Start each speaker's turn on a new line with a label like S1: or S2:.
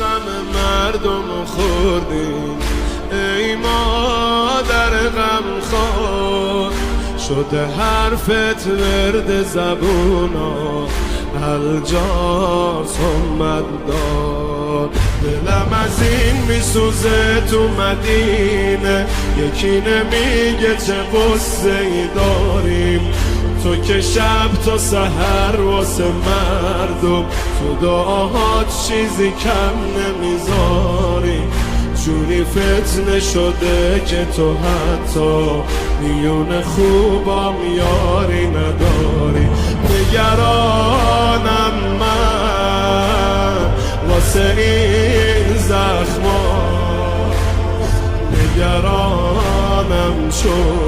S1: غم مردم خوردیم، ای مادر غم خور. شده حرفت ورد زبونا، الجا صمت دار. دلم از این میسوزه تو مدینه، یکی نمیگه چه قصه ای داریم. تو که شب تا سحر واسه مردم، تو دعاهات چیزی کم نمیذاری. جوری فتنه شده که تو حتی میون خوبام یاری نداری. نگرانم من واسه این زخما، نگرانم چون